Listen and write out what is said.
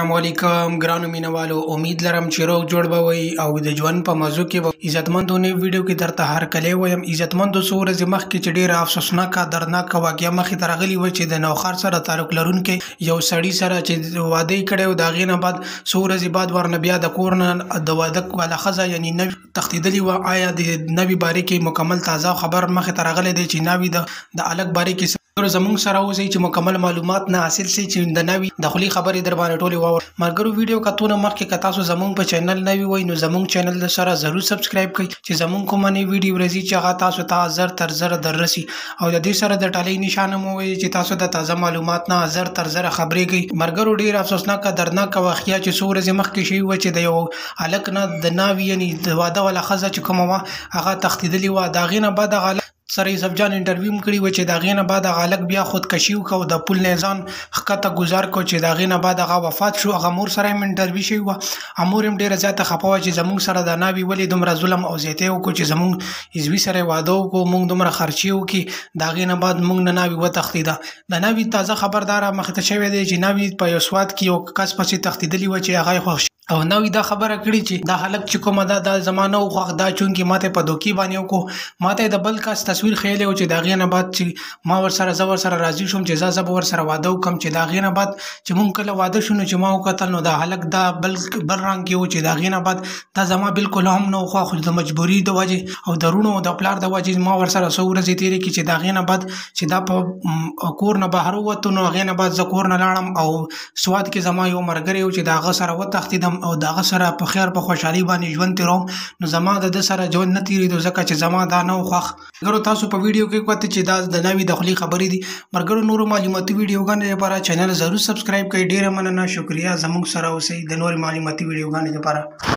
السلام علیکم ګرانو مینوالو، امید لرم چې روغ جوړ به وئ او د ژوند په موضوع کې به عزتمندو نوی ویډیو کې درته هرکلی وایم. عزتمندو څو ورځې مخکې چې ډېره افسوسناکه دردناکه واقعه مخې ته راغلې وه چې د نوښار سره تعلق لرونکی یو سړي سره چې واده یې کړی و، د هغې نه بعد څو ورځې بعد ورنه بیا د کور نه د واده والا ښځه یعنې نوې تښتېدلې وه. آیا د نوي بارې کې مکمل تازه خبر مخې ته راغلی دی چې نوي د هلک بارې کې زمونږ سره اوسئ چې مکمل معلومات نه حاصل شي چې د نوي د خولې خبرې در باندې ټولې واورئ. ملګرو، ویډیو کتونه مخکې که تاسو زمونږ په چینل نوي وئ نو زمونږ چینل سره ضرور سبسکرایب کړئ چې زمونږ کومه نوې ویډیو راځي چې هغه تاسو ته زر تر زره دررسي، او د دې سره د ټالۍ نشانه مو ووایئ چې تاسو د تازه معلومات نه زر تر زره خبرېږئ. ملګرو، ډېره افسوسناکه دردناکه واقعه چې څو ورځې مخکې شوې وه چې د یو هلک نه د ناوې یعنې د واده والا ښځه چې کومه وه هغه تښتېدلې وه. د هغې نه بعد هغه سره یوسف جان انټرویو هم کړی و چې د هغې نه بعد هغه هلک بیا خودکشي وکړه او د پل نه ځان ښکته ګزار کړو چې د هغې نه بعد هغه وفات شو. هغه مور سره هم انټرویو شوې وه. مور هم ډېره زیاته خفه وه چې زموږ سره د ناوې ولې دومره ظلم او زیاتی وکړو چې زموږ عضوي سره یې واده وکړو، موږ دومره خرچې وکړي، د هغې نه بعد موږ نه ناوې وتښتېده. د ناوې تازه خبر دا مخې ته شوی دی چې ناوې په یو سوات کې یو کس پسې تښتېدلې وه چې هغه یې خوښ او ناوې دا خبره کړې چې دا هلک چې کومه ده دا زما نه و خوښ، دا چونکې ما ته یې په دوکې باندې وکړو، ما ته یې د بل کس تصویر ښیلی و چې د هغې نه بعد چې ما زه ورسره راضي شوم چې زه به ورسره واده وکړم. چې د هغې نه بعد چې مونږ کله واده شو نو چې ما وکتل نو دا هلک دا بل رنګ کې و چې د هغې نه بعد دا زما بالکل هم نه و خوښ، خو د مجبوري د وجې او د وروڼو او د پلار د وجې ما ورسره څو ورځې تېرې کړي چې د هغې نه بعد چې دا په کور نه بهر ووتو نو هغې نه بعد زه کور نه لاړم او سوات کې زما یو ملګری و چې د هغه سره وتښتېدم او د هغه سره په خیر په خوشحالي باندې ژوند تېروم. نو زما د ده سره ژوند نه تېرېدو ځکه چې زما دا نه و خوښ. ملګرو، تاسو په ویډیو کې وکتل چې دا د نوي د خولې خبرې دي. ملګرو، نورو معلوماتي ویډیوګانو لپاره چینل ضرور سبسکرایب کړئ. ډېره مننه، شکریه. زموږ سره اوسئ د نورو معلوماتي ویډیوګانو لپاره.